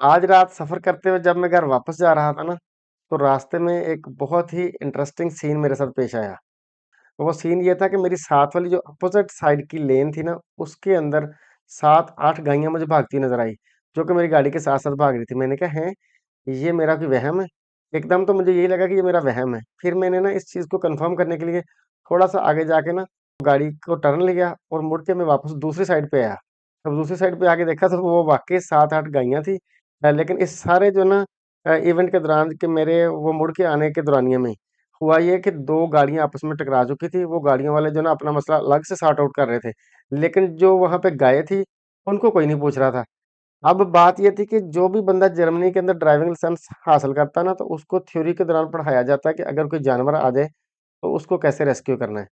आज रात सफ़र करते हुए जब मैं घर वापस जा रहा था ना, तो रास्ते में एक बहुत ही इंटरेस्टिंग सीन मेरे साथ पेश आया। वो सीन ये था कि मेरी साथ वाली जो अपोज़िट साइड की लेन थी ना, उसके अंदर 7-8 गाइयाँ मुझे भागती नज़र आई, जो कि मेरी गाड़ी के साथ-साथ भाग रही थी। मैंने कहा, "हैं, ये मेरा कोई वहम है?" एकदम तो मुझे यही लगा कि ये मेरा वहम है। फिर मैंने ना इस चीज़ को कन्फ़र्म करने के लिए थोड़ा-सा आगे जाके ना गाड़ी को टर्न लिया और मुड़ के मैं वापस दूसरी साइड पे आया। अब दूसरी साइड पे आके देखा तो वो वाक़ई 7-8 गाइयाँ थी। लेकिन इस सारे जो ना इवेंट के दौरान कि मेरे वो मुड़ के आने के दौरानिया में हुआ ये कि 2 गाड़ियाँ आपस में टकरा चुकी थी। वो गाड़ियों वाले जो ना अपना मसला अलग से सॉर्ट आउट कर रहे थे। लेकिन जो वहाँ पे गायें थी, उनको कोई नहीं पूछ रहा था। अब बात ये थी कि जो भी बंदा जर्मनी के अंदर ड्राइविंग लाइसेंस हासिल करता है ना, तो उसको थ्योरी के दौरान पढ़ाया जाता है कि अगर कोई जानवर आ जाए, तो उसको कैसे रेस्क्यू करना है।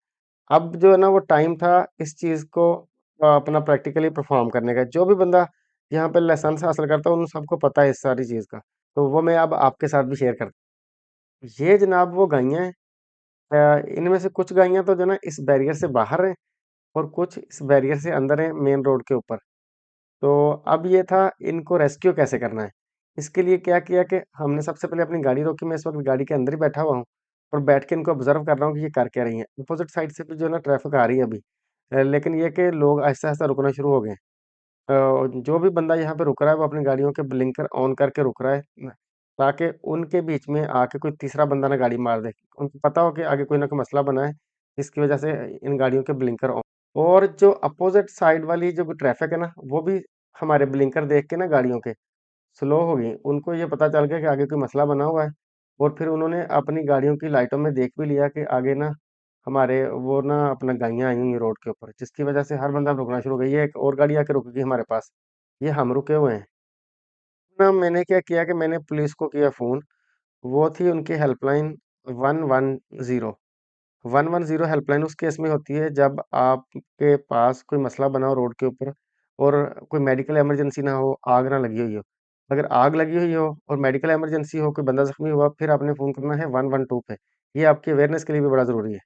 अब जो है ना वो टाइम था इस चीज़ को अपना प्रैक्टिकली परफ़ॉर्म करने का। जो भी बंदा यहाँ पे लाइसेंस हासिल करता है, उन सबको पता है इस सारी चीज़ का। तो वो मैं अब आपके साथ भी शेयर कर ये जनाब वो गाइयाँ हैं। इनमें से कुछ गाइयाँ तो जो है ना इस बैरियर से बाहर हैं और कुछ इस बैरियर से अंदर हैं मेन रोड के ऊपर। तो अब ये था इनको रेस्क्यू कैसे करना है। इसके लिए क्या किया कि हमने सबसे पहले अपनी गाड़ी रोकी, मैं इस वक़्त गाड़ी के अंदर ही बैठा हुआ हूँ और बैठ के इनको ऑब्ज़र्व कर रहा हूँ कि ये कर क्या रही हैं। अपोज़िट साइड से भी जो है ना ट्रैफ़िक आ रही है अभी। लेकिन ये कि लोग आहिस्ता-आहिस्ता रुकना शुरू हो गए हैं। जो भी बंदा यहाँ पे रुक रहा है वो अपनी गाड़ियों के ब्लिंकर ऑन करके रुक रहा है ताकि उनके बीच में आके कोई तीसरा बंदा ना गाड़ी मार दे। उनको पता हो कि आगे कोई ना कोई मसला बना है, जिसकी वज़ह से इन गाड़ियों के ब्लिंकर ऑन और जो अपोज़िट साइड वाली जो ट्रैफ़िक है ना, वो भी हमारे ब्लिंकर देख के ना गाड़ियों के स्लो हो गई। उनको ये पता चल गया कि आगे कोई मसला बना हुआ है और फिर उन्होंने अपनी गाड़ियों की लाइटों में देख भी लिया कि आगे ना हमारे वो ना अपना गाड़ियाँ आई हुई हैं रोड के ऊपर, जिसकी वज़ह से हर बंदा रुकना शुरू हो गया। ये एक और गाड़ी आके रुक गई हमारे पास, ये हम रुके हुए हैं। ना मैंने क्या किया कि मैंने पुलिस को किया फ़ोन, वो थी उनकी हेल्पलाइन 110। 110 हेल्पलाइन उस केस में होती है जब आपके पास कोई मसला बना हो रोड के ऊपर और कोई मेडिकल इमरजेंसी ना हो, आग ना लगी हुई हो। अगर आग लगी हुई हो और मेडिकल इमरजेंसी हो, कोई बंदा ज़ख्मी हुआ, फिर आपने फ़ोन करना है 112 पे। ये आपकी अवेयरनेस के लिए भी बड़ा ज़रूरी है।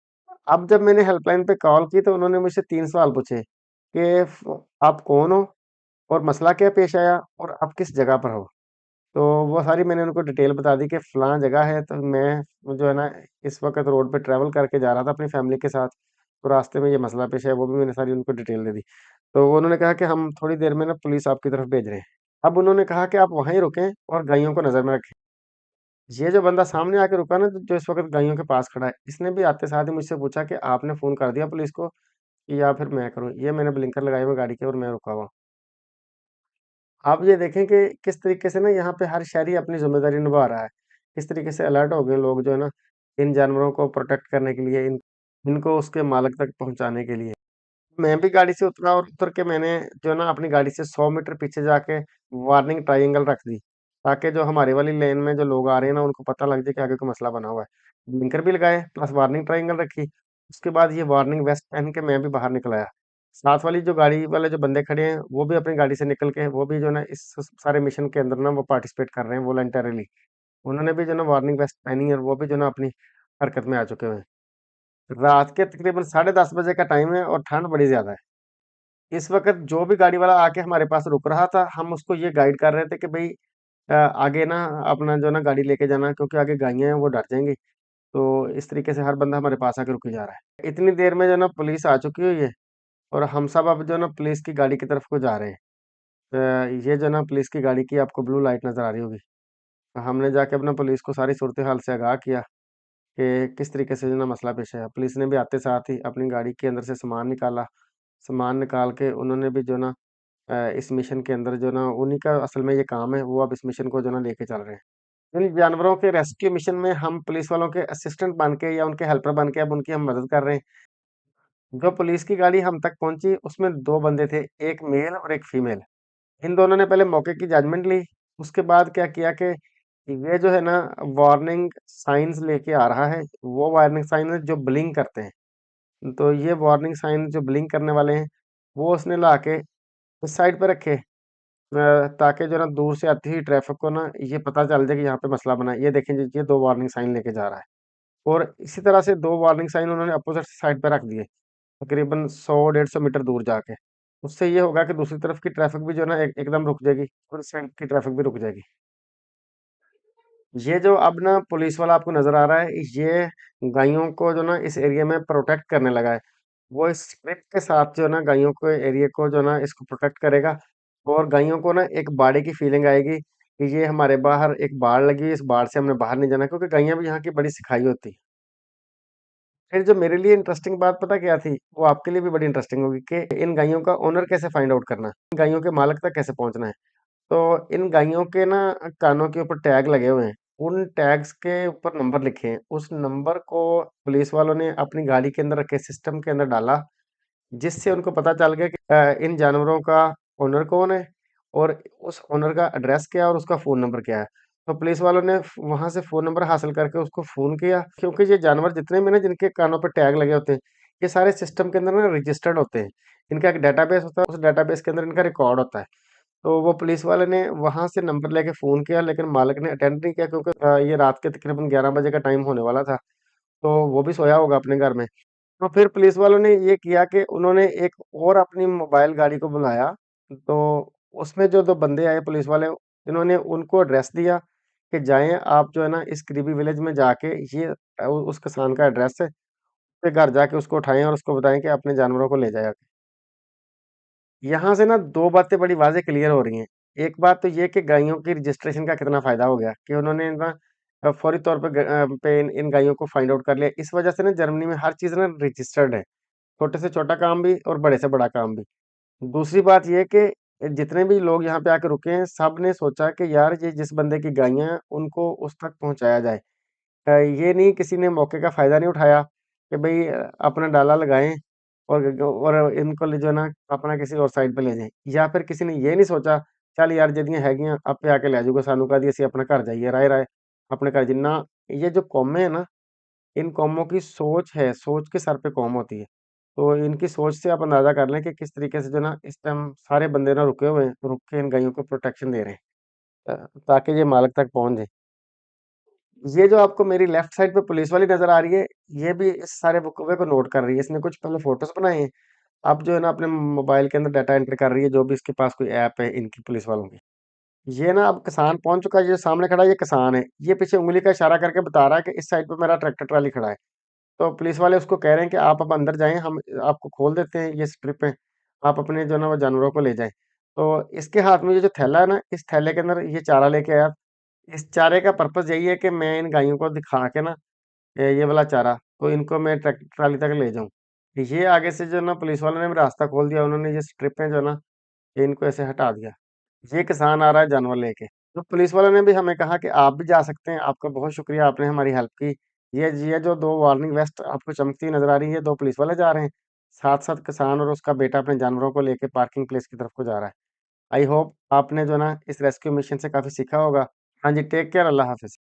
अब जब मैंने हेल्पलाइन पे कॉल की तो उन्होंने मुझसे 3 सवाल पूछे कि फ आप कौन हो और मसला क्या पेश आया और आप किस जगह पर हो? तो वो सारी मैंने उनको डिटेल बता दी कि फलाँ जगह है, तो मैं वो जो है ना इस वक़्त रोड पे ट्रैवल करके जा रहा था अपनी फैमिली के साथ, तो रास्ते में ये मसला पेश आया, वो भी मैंने सारी उनको डिटेल दे दी। तो वो उन्होंने कहा कि हम थोड़ी देर में ना पुलिस आपकी तरफ भेज रहे हैं। अब उन्होंने कहा कि आप वहीं रुकें और गाइयों को नज़र में रखें। ये जो बंदा सामने आके रुका ना, जो इस वक़्त गाइयों के पास खड़ा है, इसने भी आते साथ ही मुझसे पूछा कि आपने फ़ोन कर दिया पुलिस को कि या फिर मैं करूँ? ये मैंने ब्लिंकर लगाए हुए गाड़ी के और मैं रुका हुआ। आप ये देखें कि किस तरीके से ना यहाँ पे हर शहरी अपनी ज़िम्मेदारी निभा रहा है। किस तरीके से अलर्ट हो गए लोग जो है ना, इन जानवरों को प्रोटेक्ट करने के लिए, इनको उसके मालिक तक पहुँचाने के लिए। मैं भी गाड़ी से उतरा और उतर के मैंने जो है ना अपनी गाड़ी से 100 मीटर पीछे जाके वार्निंग ट्रायंगल रख दी, ताकि जो हमारी वाली लेन में जो लोग आ रहे हैं ना, उनको पता लग जाए कि आगे कोई मसला बना हुआ है। ब्लिंकर भी लगाए प्लस वार्निंग ट्रायंगल रखी। उसके बाद ये वार्निंग वेस्ट पहन के मैं भी बाहर निकल आया। साथ वाली जो गाड़ी वाले जो बंदे खड़े हैं, वो भी अपनी गाड़ी से निकल के वो भी जो है ना इस सारे मिशन के अंदर ना वो पार्टिसिपेट कर रहे हैं वॉलंटरीली। उन्होंने भी जो है ना वार्निंग वेस्ट पहनी है और वो भी जो है ना अपनी हरकत में आ चुके हुए हैं। रात के तकरीबन साढ़े 10 बजे का टाइम है और ठंड बड़ी ज़्यादा है। इस वक़्त जो भी गाड़ी वाला आके हमारे पास रुक रहा था, हम उसको ये गाइड कर रहे थे कि भई आगे ना अपना जो है ना गाड़ी लेके जाना क्योंकि आगे गाड़ियाँ हैं वो डर जाएँगी। तो इस तरीके से हर बंदा हमारे पास आके रुके जा रहा है। इतनी देर में जो है ना पुलिस आ चुकी हुई है और हम सब अब जो है ना पुलिस की गाड़ी की तरफ को जा रहे हैं। ये जो है ना पुलिस की गाड़ी की आपको ब्लू लाइट नज़र आ रही होगी। हमने जाके अपना पुलिस को सारी सूरत-ए-हाल से आगाह किया कि किस तरीके से जो है ना मसला पेश आया। पुलिस ने भी आते साथ ही अपनी गाड़ी के अंदर से सामान निकाला। सामान निकाल के उन्होंने भी जो है ना इस मिशन के अंदर जो ना उन्हीं का असल में ये काम है, वो अब इस मिशन को जो ना लेके चल रहे हैं। इन जानवरों के रेस्क्यू मिशन में हम पुलिस वालों के असिस्टेंट बन के या उनके हेल्पर बन के अब उनकी हम मदद कर रहे हैं। जो पुलिस की गाड़ी हम तक पहुँची उसमें 2 बंदे थे, एक मेल और एक फीमेल। इन दोनों ने पहले मौके की जजमेंट ली, उसके बाद क्या किया कि ये जो है ना वार्निंग साइन्स लेके आ रहा है, वो वार्निंग साइन है जो ब्लिंक करते हैं। तो ये वार्निंग साइन जो ब्लिंक करने वाले हैं, वो उसने ला के इस साइड पे रखे। ताकि जो है ना दूर से आती हुई ट्रैफ़िक को ना ये पता चल जाए कि यहाँ पे मसला बना है। ये देखें जी, ये 2 वार्निंग साइन लेके जा रहा है और इसी तरह से 2 वार्निंग साइन उन्होंने अपोज़िट साइड पे रख दिए, तकरीबन 100 डेढ़ 100 मीटर दूर जाके। उससे ये होगा कि दूसरी तरफ की ट्रैफ़िक भी जो है ना एकदम रुक जाएगी और इस साइड की ट्रैफ़िक भी रुक जाएगी। ये जो अब ना पुलिस वाला आपको नज़र आ रहा है, ये गायों को जो ना इस एरिया में प्रोटेक्ट करने लगा है। वो इस स्क्रिप्ट के साथ जो है ना गायों को एरिया को जो ना इसको प्रोटेक्ट करेगा और गायों को ना एक बाड़े की फीलिंग आएगी कि ये हमारे बाहर एक बाड़ लगी है, इस बाड़ से हमने बाहर नहीं जाना, क्योंकि गाइयाँ भी यहाँ की बड़ी सिखाई होती हैं। फिर जो मेरे लिए इंटरेस्टिंग बात पता क्या थी? वो आपके लिए भी बड़ी इंटरेस्टिंग होगी कि इन गाइयों का ओनर कैसे फाइंड आउट करना है, इन गायों के मालिक तक कैसे पहुँचना है। तो इन गाइयों के ना कानों के ऊपर टैग लगे हुए हैं। उन टैग्स के ऊपर नंबर लिखे हैं। उस नंबर को पुलिस वालों ने अपनी गाड़ी के अंदर रख के सिस्टम के अंदर डाला, जिससे उनको पता चल गया कि इन जानवरों का ओनर कौन है और उस ओनर का एड्रेस क्या है और उसका फ़ोन नंबर क्या है। तो पुलिस वालों ने वहाँ से फ़ोन नंबर हासिल करके उसको फ़ोन किया, क्योंकि ये जानवर जितने भी ना जिनके कानों पे टैग लगे होते हैं, ये सारे सिस्टम के अंदर ना रजिस्टर्ड होते हैं। इनका एक डेटाबेस होता है, उस डेटाबेस के अंदर इनका रिकॉर्ड होता है। तो वो पुलिस वाले ने वहाँ से नंबर लेके फ़ोन किया, लेकिन मालिक ने अटेंड नहीं किया, क्योंकि ये रात के तकरीबन 11 बजे का टाइम होने वाला था। तो वो भी सोया होगा अपने घर में। तो फिर पुलिस वालों ने ये किया कि उन्होंने एक और अपनी मोबाइल गाड़ी को बुलाया। तो उसमें जो 2 बंदे आए पुलिस वाले, इन्होंने उनको एड्रेस दिया कि जाएँ आप जो है ना इस करीबी विलेज में जाके ये उस किसान का एड्रेस है, उसके घर जाके उसको उठाएँ और उसको बताएँ कि अपने जानवरों को ले जाए आके। यहाँ से ना 2 बातें बड़ी वाज़ेह क्लियर हो रही हैं। एक बात तो ये कि गायों की रजिस्ट्रेशन का कितना फ़ायदा हो गया कि उन्होंने ना फौरी तौर पे पे इन गायों को फाइंड आउट कर लिया। इस वजह से ना जर्मनी में हर चीज़ ना रजिस्टर्ड है। छोटे से छोटा काम भी और बड़े से बड़ा काम भी। दूसरी बात ये है कि जितने भी लोग यहाँ पे आके रुके हैं, सब ने सोचा कि यार ये जिस बंदे की गायें हैं, उनको उस तक पहुँचाया जाए। ये नहीं किसी ने मौके का फ़ायदा नहीं उठाया कि भई अपना डाला लगाएँ और इनको ले जो है ना अपना किसी और साइड पे ले जाएँ। या फिर किसी ने ये नहीं सोचा, ਚੱਲ यार ਜਿਹੜੀਆਂ ਹੈਗੀਆਂ ਆਪੇ ਆ ਕੇ ਲੈ ਜਾਊਗਾ ਸਾਨੂੰ ਕਾਹਦੀ ਅਸੀਂ अपना घर जाइए राहे-राहे अपने घर जिन्ना ये जो कौमें हैं ना, इन कौमों की सोच है, सोच के सर पे कौम होती है। तो इनकी सोच से आप अंदाज़ा कर लें कि किस तरीके से जो है ना इस टाइम सारे बंदे ना रुके हुए हैं, रुक के इन गायों को प्रोटेक्शन दे रहे हैं ताकि ये मालिक तक पहुँच जाएँ। ये जो आपको मेरी लेफ्ट साइड पे पुलिस वाली नज़र आ रही है, ये भी इस सारे वक़्वे को नोट कर रही है। इसने कुछ पहले फ़ोटोज़ बनाए हैं, अब जो है ना अपने मोबाइल के अंदर डाटा एंटर कर रही है, जो भी इसके पास कोई ऐप है इनकी पुलिस वालों की। ये ना अब किसान पहुँच चुका है, ये सामने खड़ा है ये किसान है। ये पीछे उँगली का इशारा करके बता रहा है कि इस साइड पे मेरा ट्रैक्टर ट्राली खड़ा है। तो पुलिस वाले उसको कह रहे हैं कि आप अब अंदर जाएँ, हम आपको खोल देते हैं ये स्ट्रिप है, आप अपने जो है ना वो जानवरों को ले जाएँ। तो इसके हाथ में ये जो थैला है ना, इस थैले के अंदर ये चारा लेके आया। इस चारे का पर्पज़ यही है कि मैं इन गायों को दिखा के ना ये वाला चारा, तो इनको मैं ट्रैक्टर ट्राली तक ले जाऊँ। ये आगे से जो है ना पुलिस वालों ने भी रास्ता खोल दिया, उन्होंने ये स्ट्रिपें जो है ना, ये इनको ऐसे हटा दिया। ये किसान आ रहा है जानवर लेके। तो पुलिस वालों ने भी हमें कहा कि आप भी जा सकते हैं, आपका बहुत शुक्रिया आपने हमारी हेल्प की। ये जो 2 वार्निंग वेस्ट आपको चमकती हुई नज़र आ रही है, 2 पुलिस वाले जा रहे हैं। साथ-साथ किसान और उसका बेटा अपने जानवरों को लेके पार्किंग प्लेस की तरफ को जा रहा है। आई होप आपने जो है ना इस रेस्क्यू मिशन से काफ़ी सीखा होगा। हाँ जी, टेक केयर, अल्लाह हाफ़िज़।